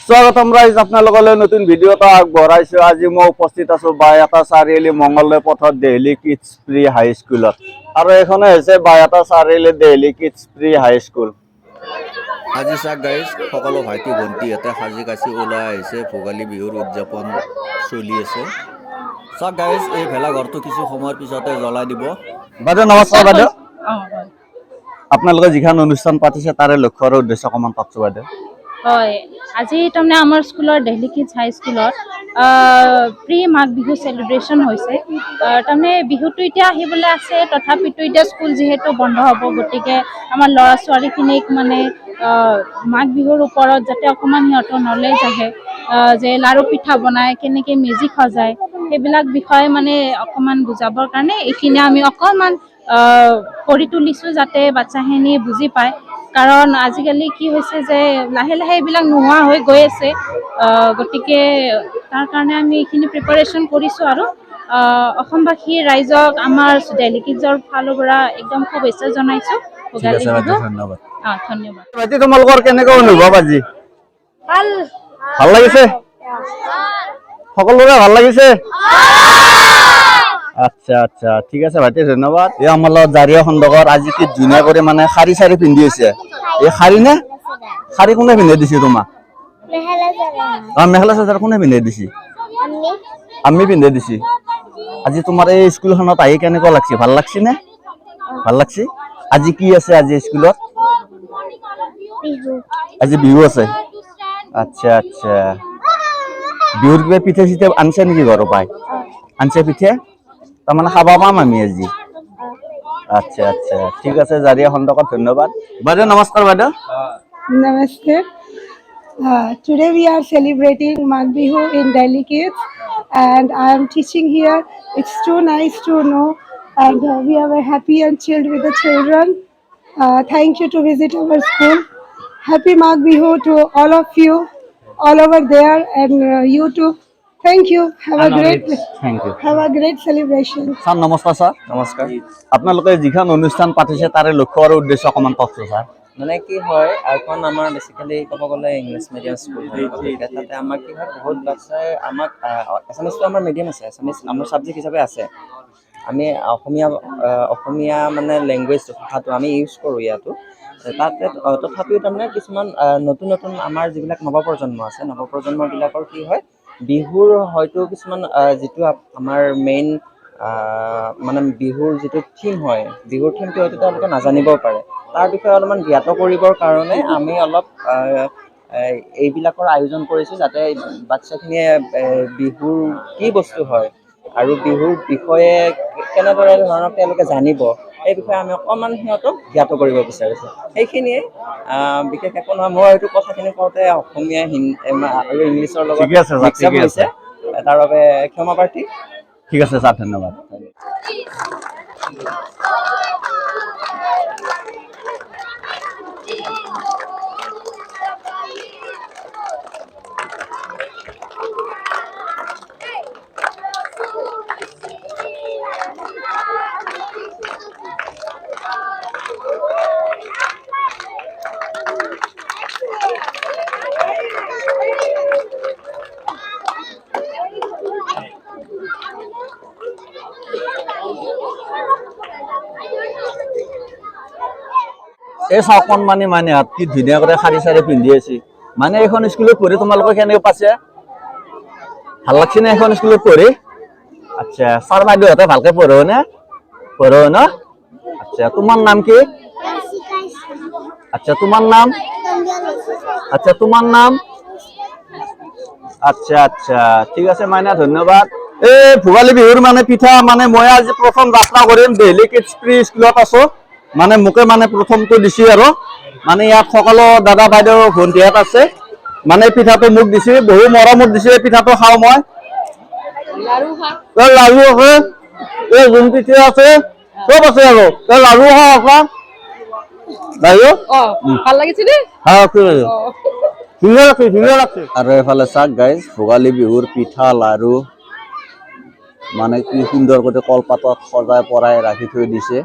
স্বাগতম ৰাইজ আপোনালোকলৈ নতুন ভিডিঅ' এটা আগবঢ়াইছোঁ। আজি মই উপস্থিত আছোঁ বাইহাটা চাৰিআলি মংগলদৈ পথত দেহলি কিডছ প্ৰি হাই স্কুলত, আৰু এইখনে হৈছে বাইহাটা চাৰিআলি দেহলি কিডছ প্ৰি হাই স্কুল। আজি চাওক গাইজ, সকলো ভাইটি ভণ্টিহঁতে সাজি কাচি ওলাই আহিছে। ভোগালী বিহুৰ উদযাপন চলি আছে। চাওক গাইজ, এই ভেলাঘৰটো কিছু সময়ৰ পিছতে জ্বলাই দিব। বাইদেউ নমস্কাৰ। বাইদেউ আপোনালোকে যিখন অনুষ্ঠান পাতিছে তাৰে লক্ষ্য আৰু উদ্দেশ্য অকণমান কওকচোন বাইদেউ। হয়, আজি তাৰমানে আমাৰ স্কুলৰ দেহলি কিডছ হাই স্কুলত প্ৰি মাঘ বিহু চেলিব্ৰেশ্যন হৈছে। তাৰমানে বিহুটো এতিয়া আহিবলৈ আছে, তথাপিতো এতিয়া স্কুল যিহেতু বন্ধ হ'ব, গতিকে আমাৰ ল'ৰা ছোৱালীখিনিক মানে মাঘ বিহুৰ ওপৰত যাতে অকণমান সিহঁতৰ নলেজ আহে, যে লাৰু পিঠা বনায়, কেনেকৈ মেজি সজায়, সেইবিলাক বিষয়ে মানে অকণমান বুজাবৰ কাৰণে এইখিনি আমি অকণমান কৰি তুলিছোঁ, যাতে বাচ্চাখিনি বুজি পায়। কাৰণ আজিকালি কি হৈছে যে লাহে লাহে এইবিলাক নোহোৱা হৈ গৈ আছে, গতিকে তাৰ কাৰণে আমি এইখিনি প্ৰিপাৰেশ্যন কৰিছোঁ। আৰু অসমবাসী ৰাইজক আমাৰ দেহলি কিডছৰ ফালৰ পৰা একদম শুভেচ্ছা জনাইছোঁ। ঠিক আছে বাইদেউ, ধন্যবাদ। ধন্যবাদ। বাইদেউ তোমালোকৰ কেনেকুৱা অনুভৱ আজি? ভাল লাগিছে? সকলোৰে ভাল লাগিছে? আচ্ছা আচ্ছা, ঠিক আছে ভাইটি, ধন্যবাদ। এই আমাৰ লগত জাৰিয়া খণ্ডকৰ আজি কি ধুনীয়া কৰি মানে শাৰী চাৰী পিন্ধি আছে। এই শাৰী নে? শাৰী কোনে পিন্ধাই দিছে তোমাক? মেখেলা চাদৰ কোনে পিন্ধাই দিছে? আমি পিন্ধাই দিছি। আজি তোমাৰ এই স্কুলখনত আহি কেনেকুৱা লাগছে? ভাল লাগছে নে? ভাল লাগছে। আজি কি আছে? আজি স্কুলত আজি বিহু আছে। আচ্ছা আচ্ছা, বিহুৰ কিবা পিঠা চিঠা আনিছে নেকি ঘৰৰ পৰাই? আনিছে পিঠা, তাৰমানে খাব পাম আমি আজি। আচ্ছা আচ্ছা, ঠিক আছে জাৰিয়া খণ্ডকত ধন্যবাদ। বাইদেউ নমস্কাৰ। বাইদেউ Namaste. Today we are celebrating Magh Bihu in Delhi Kids, and I am teaching here. It's too nice to know, and we are very happy and chilled with the children. Thank you to visit our school. Happy Magh Bihu to all of you, all over there, and you too. Thank you. Have a great celebration. Sir নমস্কাৰ। Sir নমস্কাৰ। আপোনালোকে যিখন অনুষ্ঠান পাতিছে তাৰে লক্ষ্য আৰু উদ্দেশ্য অকণমান কওকচোন ছাৰ। মানে কি হয়, এখন আমাৰ বেচিকেলি ক'ব গ'লে ইংলিছ মিডিয়াম স্কুল হয়, গতিকে তাতে আমাৰ কি হয়, বহুত বাচ্চাই আমাক এছামিছটো আমাৰ মিডিয়াম আছে, এছামিছ আমাৰ ছাবজেক্ট হিচাপে আছে। আমি অসমীয়া মানে লেংগুৱেজ ভাষাটো আমি ইউজ কৰোঁ ইয়াতো। তাতে তথাপিও তাৰমানে কিছুমান নতুন নতুন আমাৰ যিবিলাক নৱপ্ৰজন্ম আছে, নৱপ্ৰজন্মবিলাকৰ কি হয়, বিহুৰ হয়তো কিছুমান যিটো আমাৰ মেইন মানে বিহুৰ যিটো থিম হয়, বিহুৰ থিমটো হয়তো তেওঁলোকে নাজানিবও পাৰে। তাৰ বিষয়ে অলপমান জ্ঞাত কৰিবৰ কাৰণে আমি অলপ এইবিলাকৰ আয়োজন কৰিছোঁ, যাতে বাচ্চাখিনিয়ে বিহুৰ কি বস্তু হয় আৰু বিহুৰ বিষয়ে কেনেদৰে ধৰণৰ তেওঁলোকে জানিব, এই বিষয়ে আমি অকণমান সিহঁতক জ্ঞাত কৰিব বিচাৰিছোঁ। সেইখিনিয়ে, বিশেষ একো নহয়। মই হয়তো কথাখিনি কওঁতে অসমীয়া আৰু ইংলিছৰ লগত মিক্স আপ হৈছে, তাৰ বাবে ক্ষমা প্ৰাৰ্থী। ঠিক আছে ছাৰ, ধন্যবাদ। এই চাকনমানি মানে কি ধুনীয়া কৰি শাৰী চাৰী পিন্ধি আছে। মানে এইখন স্কুলত পঢ়ি তোমালোকে কেনেকৈ পাইছে? ভাল লাগছে নে এইখন স্কুলত পঢ়ি? আচ্ছা, ছাৰ বাইদেউহঁতে ভালকে পঢ়ো নে? পঢ়ো ন? আচ্ছা, তোমাৰ নাম কি? আচ্ছা, তোমাৰ নাম? আচ্ছা, তোমাৰ নাম? আচ্ছা আচ্ছা, ঠিক আছে মাইনা, ধন্যবাদ। এই ভোগালী বিহুৰ মানে পিঠা মানে মই আজি প্ৰথম যাত্ৰা কৰিম। দেহলি কিডছ প্ৰি স্কুলত আছো, মানে মোকে মানে প্ৰথমটো দিছে, আৰু মানে ইয়াত সকলো দাদা বাইদেউ ভণ্টিহঁত আছে। মানে পিঠাটো মোক দিছে, বহু মৰমত দিছে। পিঠাটো খাওঁ মই। লাৰু আছে, এই জোন পিঠা আছে, চব আছে আৰু লাৰু খাওঁ আপোনাৰ বাইদেউ। ভাল লাগিছে নে? ধুনীয়া লাগছে। আৰু এইফালে চাওক গাইজ, ভোগালী বিহুৰ পিঠা লাৰু মানে কি সুন্দৰ কৰি কলপাতত সজাই পৰাই ৰাখি থৈ দিছে।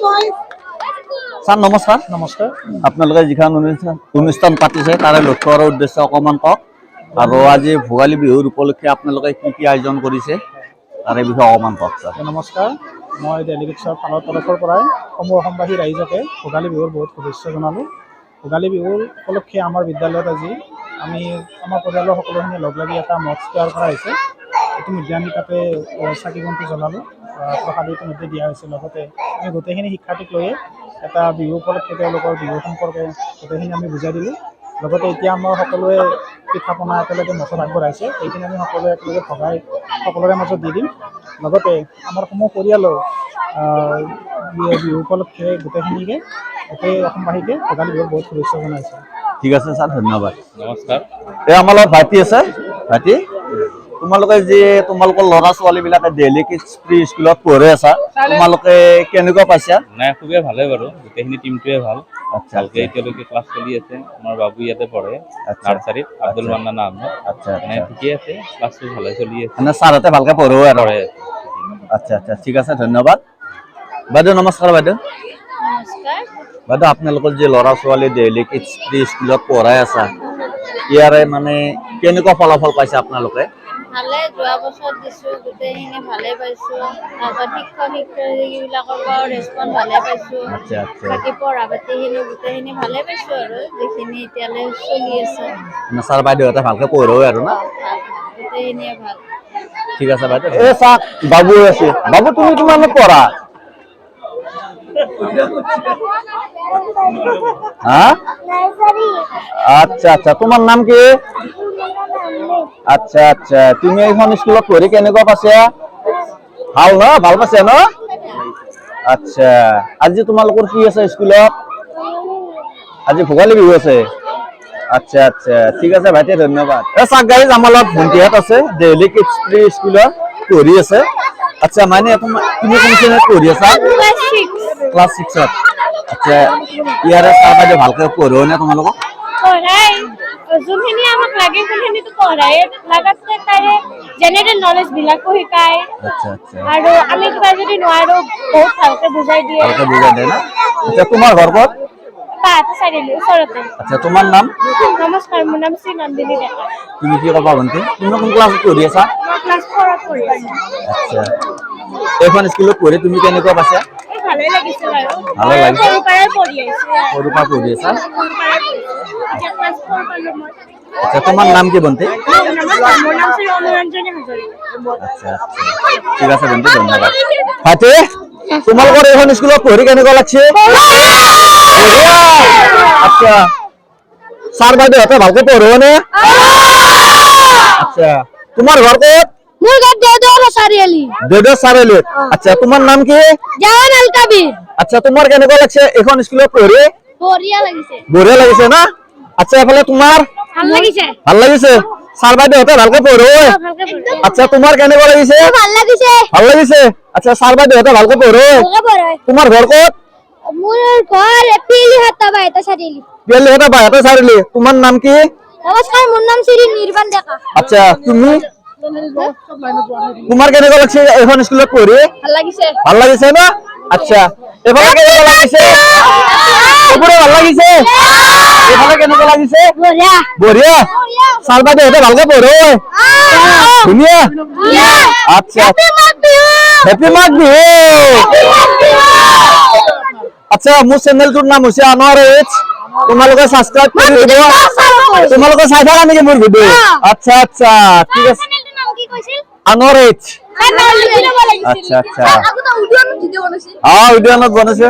স্যাৰ নমস্কাৰ। নমস্কাৰ। আপোনালোকে যিখন অনুষ্ঠান পাতিছে তাৰে লক্ষ্য আৰু উদ্দেশ্য অকণমান কওক, আৰু আজি ভোগালী বিহুৰ উপলক্ষে আপোনালোকে কি কি আয়োজন কৰিছে তাৰে বিষয়ে অকণমান কওক ছাৰ। নমস্কাৰ, মই ডেলিগেটছৰ ফালৰ তৰফৰ পৰাই সমূহ অসমবাসী ৰাইজকে ভোগালী বিহুৰ বহুত শুভেচ্ছা জনালোঁ। ভোগালী বিহুৰ উপলক্ষে আমাৰ বিদ্যালয়ত আজি আমি আমাৰ পৰিয়ালৰ সকলোখিনি লগ লাগি এটা মঞ্চ তৈয়াৰ কৰা হৈছে। ইতিমধ্যে আমি তাতে চাকি বন্তি জ্বলালোঁ, প্ৰসাদ ইতিমধ্যে দিয়া হৈছে। লগতে আমি গোটেইখিনি শিক্ষাৰ্থীক লৈয়ে এটা বিহু উপলক্ষে তেওঁলোকৰ বিহু সম্পৰ্কে গোটেইখিনি আমি বুজাই দিলোঁ। লগতে এতিয়া আমাৰ সকলোৱে পিঠা পনা একেলগে মঠত আগবঢ়াইছে, সেইখিনি আমি সকলোৱে একেলগে ভগাই সকলোৰে মাজত দি দিম। লগতে আমাৰ সমূহ পৰিয়ালৰ বিহু উপলক্ষে গোটেই অসমবাসীকে ভোগালী বিহুৰ বহুত শুভেচ্ছা জনাইছোঁ। ঠিক আছে ছাৰ, ধন্যবাদ। নমস্কাৰ। এই আমাৰ লগত ভাইটি আছে। ভাইটি, তোমালোকে যে তোমালোকৰ ল'ৰা ছোৱালীবিলাকে ডেইলি কিডছ প্ৰি স্কুলত পঢ়ি আছা, তোমালোকে কেনেকুৱা পাইছা? নাই, খুবেই ভালে বাৰু, গোটেইখিনি টিমটোৱে ভাল। আচ্ছা, ভালকে এতিয়ালৈকে ক্লাছ চলি আছে। আমাৰ বাবু ইয়াতে পঢ়ে নাৰ্চাৰীত, আব্দুল মান্নান আহমেদ। আচ্ছা, ঠিকে আছে, ক্লাছটো ভালে চলি আছে। মানে ছাৰহঁতে ভালকে পঢ়োৱা আৰু। আচ্ছা আচ্ছা, ঠিক আছে, ধন্যবাদ। বাইদেউ নমস্কাৰ। বাইদেউ বাইদেউ, আপোনালোকৰ যে ল'ৰা ছোৱালী ডেইলি কিডছ প্ৰি স্কুলত পঢ়াই আছা, ইয়াৰে মানে কেনেকুৱা ফলাফল পাইছে আপোনালোকে? ভালে, যোৱা বছৰ দিছোঁ, গোটেইখিনি ভালে পাইছোঁ। তাৰপিছত শিক্ষক শিক্ষয়িত্ৰীবিলাকৰ পৰাও ৰেচপঞ্চ ভালে পাইছোঁ। আচ্ছা আচ্ছা, বাকী পঢ়া পাতিখিনি গোটেইখিনি ভালে পাইছোঁ আৰু যিখিনি এতিয়ালৈ চলি আছে। মানে ছাৰ বাইদেউহঁতে ভালকে পঢ়োৱা আৰু না? গোটেইখিনিয়ে ভাল। ঠিক আছে বাইদেউ। এই চাওক, বাবু আছে। বাবু, তুমি কিমানত পঢ়া? হা? আচ্ছা আচ্ছা, তোমাৰ নাম কি? আচ্ছা আচ্ছা, তুমি এইখন স্কুলত পঢ়ি কেনেকুৱা পাইছা? ভাল ন? ভাল পাইছা ন? আচ্ছা, আজি তোমালোকৰ কি আছে স্কুলত? আজি ভোগালী বিহু আছে। আচ্ছা আচ্ছা, ঠিক আছে ভাইটি, ধন্যবাদ। এই চাওক গাইজ, আমাৰ লগত ভণ্টিহঁত আছে, ডেইলি কিডছ প্ৰি স্কুলত পঢ়ি আছে। আচ্ছা, মানে তুমি কোন শ্ৰেণীত পঢ়ি আছা? ক্লাছ 6ত। আচ্ছা, ইয়াৰে ছাৰ বাইদেউ ভালকে পঢ়োৱা নে তোমালোকক? পঢ়াই, যোনখিনি আমাক লাগে সেইখিনিতো পঢ়াই, লাগাতকে তাৰে জেনেৰেল নলেজবিলাকো শিকায়। আচ্ছা আচ্ছা, আৰু আমি কিবা যদি নোৱাৰোঁ বহুত ভালকে বুজাই দিয়ে। ভালকে বুজাই দিয়ে না? আচ্ছা, তোমাৰ ঘৰ ক'ত? চাৰিআলি ওচৰতে। আচ্ছা, তোমাৰ নাম? নমস্কাৰ, মোৰ নাম শ্ৰী নন্দিনী ডেকা। তুমি কি ক'বা ভণ্টি? তুমি কোন ক্লাছত পঢ়ি আছা? মই ক্লাছ 4ত পঢ়ি আছোঁ। আচ্ছা, এইখন স্কুলত পঢ়ি তুমি কেনেকুৱা পাইছা? ভালে লাগিছে বাৰু। ভালে লাগিছে? সৰুৰ পৰাই পঢ়ি আহিছোঁ। সৰুৰ পৰা পঢ়ি আছা? সৰুৰ পৰাই পঢ়িছোঁ। এতিয়া ক্লাছ 4 পালোঁ মই। আচ্ছা, তোমাৰ নাম কি ভণ্টি? নমস্কাৰ, মোৰ নাম শ্ৰী অনুৰঞ্জনী হাজৰিকা। আচ্ছা আচ্ছা, ঠিক আছে ভণ্টি, ধন্যবাদ। ভাইটি, তোমালোকৰ এইখন স্কুলত পঢ়ি কেনেকুৱা লাগছে? আচ্ছা, ছাৰ বাইদেউহঁতে ভালকে পঢ়োৱা নে? আচ্ছা, তোমাৰ ঘৰ ক'ত? মোৰ ঘৰ দেওদৰা চাৰিআলি। দেওদৰা চাৰিআলিত। আচ্ছা, তোমাৰ নাম কি? জাহান আল কাবিৰ। আচ্ছা, তোমাৰ কেনেকুৱা লাগছে এইখন স্কুলত পঢ়ি? বঢ়িয়া লাগিছে। বঢ়িয়া লাগিছে না? আচ্ছা, এফালে তোমাৰ? ভাল লাগিছে। ভাল লাগিছে? ছাৰ বাইদেউহঁতে ভালকে পঢ়োৱা? ভালকে পঢ়ায়। আচ্ছা, তোমাৰ কেনেকুৱা লাগিছে? ভাল লাগিছে। ভাল লাগিছে? আচ্ছা, ছাৰ বাইদেউহঁতে ভালকে পঢ়োৱা? ভালকে পঢ়ায়। তোমাৰ ঘৰ ক'ত? মোৰ ঘৰ পিলিহাটা বাইতা চাৰিআলি। পিলিহাটা বাইতা চাৰিআলি। তোমাৰ নাম কি? নমস্কাৰ, মোৰ নাম শ্ৰী নিৰ্বাণ ডেকা। আচ্ছা, তুমি? তোমাৰ কেনেকুৱা লাগছে এইখন স্কুলত পঢ়ি? ভাল লাগিছে। ভাল লাগিছে না? আচ্ছা, এফালে কেনেকুৱা লাগিছে? চবৰে ভাল লাগিছে? এফালে কেনেকুৱা লাগিছে? বঢ়িয়া। বঢ়িয়া? ছাৰ বাইদেউহঁতে ভালকে পঢ়োৱা? ধুনীয়া? আচ্ছা, হেপী মাঘ বিহু। আচ্ছা, মোৰ চেনেলটোৰ নাম হৈছে আনোৱাৰ এইচ। তোমালোকে সাবস্ক্ৰাইব কৰি দিব। তোমালোকে চাই থাকা নেকি মোৰ ভিডিও? আচ্ছা আচ্ছা, ঠিক আছে। আনোৱাৰ এইচ। আচ্ছা আচ্ছা, ভিডিঅ বনাইছে।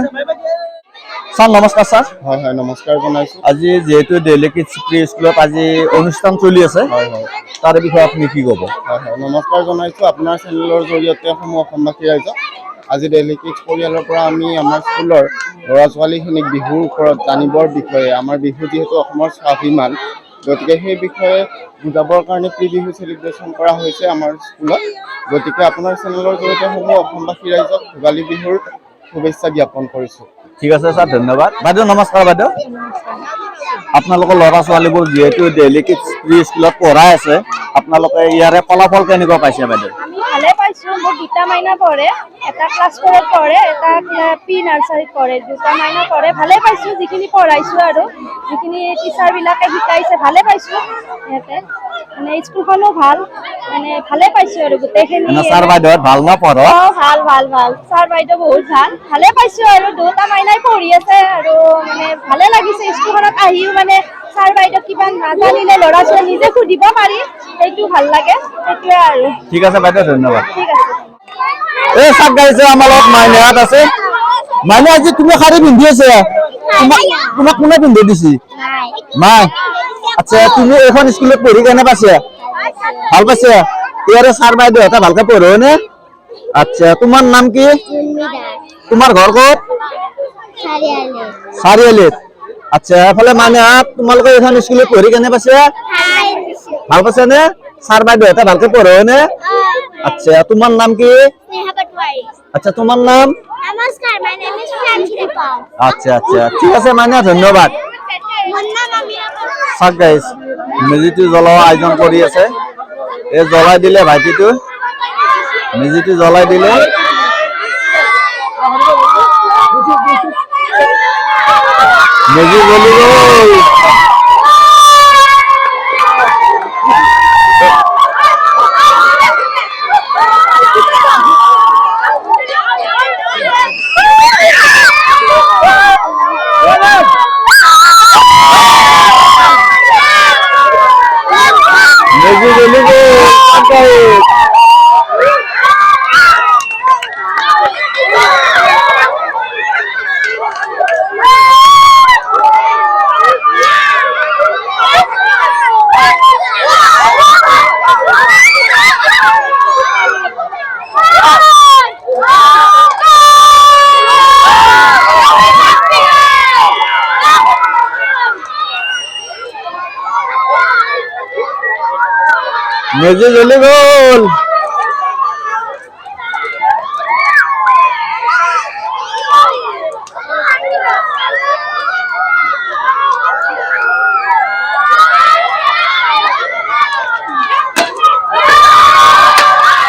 স্যাৰ নমস্কাৰ স্যাৰ। হয় হয়, নমস্কাৰ জনাইছো। আজি যেহেতু ডেইলি কিডছ প্ৰি স্কুলত আজি অনুষ্ঠান চলি আছে, হয় হয়, তাৰ বিষয়ে আপুনি কি ক'ব? হয় হয়, নমস্কাৰ জনাইছো আপোনাৰ চেনেলৰ জৰিয়তে সমূহ অসমবাসী ৰাইজক। আজি ডেইলি কিডছ পৰিয়ালৰ পৰা আমি আমাৰ স্কুলৰ ল'ৰা ছোৱালীখিনিক বিহুৰ ওপৰত জানিবৰ বিষয়ে, আমাৰ বিহু যিহেতু অসমৰ স্বাভিমান, গতিকে সেই বিষয়ে বুজাবৰ কাৰণে প্ৰি বিহু চেলিব্ৰেশ্যন কৰা হৈছে আমাৰ স্কুলত। গতিকে আপোনাৰ চেনেলৰ জৰিয়তে সমূহ অসমবাসী ৰাইজক ভোগালী বিহুৰ শুভেচ্ছা জ্ঞাপন কৰিছোঁ। ঠিক আছে স্যাৰ, ধন্যবাদ। বাইদেউ নমস্কাৰ। বাইদেউ আপোনালোকৰ ল'ৰা ছোৱালীবোৰ যিহেতু ডেইলি কিডছ প্ৰি স্কুলত পঢ়াই আছে, আপোনালোকে ইয়াৰে ফলাফল কেনেকুৱা পাইছে বাইদেউ? আমি ভালে পাইছো। মোৰ দুটা মাইনা পঢ়ে, এটা ক্লাছ 4ত পঢ়ে, এটা প্ৰি নাৰ্চাৰীত পঢ়ে। দুটা মাইনা পঢ়ে, ভালে পাইছো। যিখিনি পঢ়াইছো আৰু যিখিনি টিচাৰ বিলাকে শিকাইছে ভালে পাইছো। ইয়াতে মানে স্কুলখনো ভাল, মানে ভালে পাইছো আৰু গোটেইখিনি। ছাৰ বাইদেউ ভাল ন পঢ়ক? ভাল ভাল ভাল, ছাৰ বাইদেউ বহুত ভাল, ভালে পাইছো। আৰু দুটা মাইনাই পঢ়ি আছে আৰু মানে ভালে লাগিছে। স্কুলখনত আহিও মানে ছাৰ বাইদেউ কিবা নাজানিলে ল'ৰা ছোৱালী নিজে সুধিব পাৰি, সেইটো ভাল লাগে। সেইটোৱে আৰু। ঠিক আছে বাইদেউ, ধন্যবাদ। ঠিক আছে। এই চাক গাইছে আমাৰ লগত মাইনাহঁত আছে। মাইনা, আজি তুমি শাৰী পিন্ধি আছে, তোমাক কোনে পিন্ধি দিছি? মাই। আচ্ছা, তুমি এখন স্কুলত পঢ়ি কেনে পাইছা? ভাল পাইছা? ইয়াৰে ছাৰ বাইদেউহঁতে ভালকে পঢ়ায় নে? আচ্ছা, তোমাৰ নাম কি? তোমাৰ ঘৰ ক'ত? চাৰিআলিত। আচ্ছা, এফালে মাইনাহঁত, তোমালোকে এখন স্কুলত পঢ়ি কেনে পাইছা? ভাল পাইছা নে? ছাৰ বাইদেউহঁতে ভালকে পঢ়ায় নে? আচ্ছা, তোমাৰ নাম কি? আচ্ছা, তোমাৰ নাম? নমস্কাৰ, my name is Pranjita. আচ্ছা আচ্ছা, ঠিক আছে মাইনা, ধন্যবাদ। চাক গাইছ, মেজিটো জ্বলোৱা আয়োজন কৰি আছে। এই জ্বলাই দিলে ভাইটিটো, মেজিটো জ্বলাই দিলে। মেজি জ্বলি গ'ল। মেজি জ্বলি গ'ল। মেজি জ্বলি গ'ল।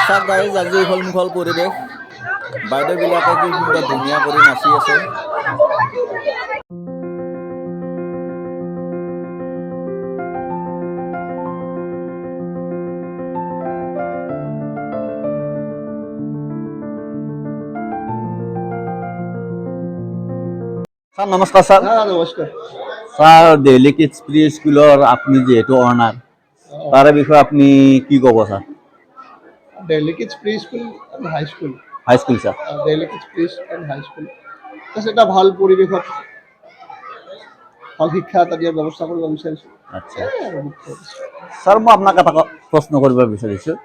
চাওক গাইজ, আজি উখল মুখল পৰিৱেশ। বাইদেউবিলাকে কি সুন্দৰ ধুনীয়া কৰি নাচি আছে। স্যাৰ নমস্কাৰ। স্যাৰ নমস্কাৰ। স্যাৰ, ডেইলি কিডছ প্ৰি স্কুলৰ আপুনি যিহেতু অনাৰ, তাৰে বিষয়ে আপুনি কি ক'ব sir? Daily Kids pre school and high school. High school sir. Daily Kids pre and high school এটা ভাল পৰিৱেশত ভাল শিক্ষা এটা দিয়াৰ ব্যৱস্থা কৰিব বিচাৰিছোঁ। আচ্ছা স্যাৰ, মই আপোনাক এটা প্ৰশ্ন কৰিব বিচাৰিছোঁ।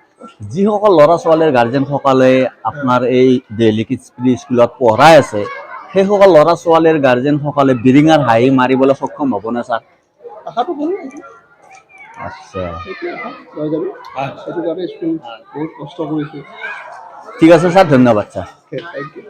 যিসকল ল'ৰা ছোৱালীৰ গাৰ্জেনসকলে আপোনাৰ এই ডেইলি কিডছ প্ৰি স্কুলত পঢ়াই আছে, সেইসকল ল'ৰা ছোৱালীৰ গাৰ্জেনসকলে বিৰিঙাৰ হাঁহি মাৰিবলৈ সক্ষম হ'বনে স্যাৰ? আশাটো কৰোঁ। আচ্ছা, সেইটো কাৰণে স্কুল বহুত কষ্ট কৰিছে। ঠিক আছে স্যাৰ, ধন্যবাদ স্যাৰ। Thank U.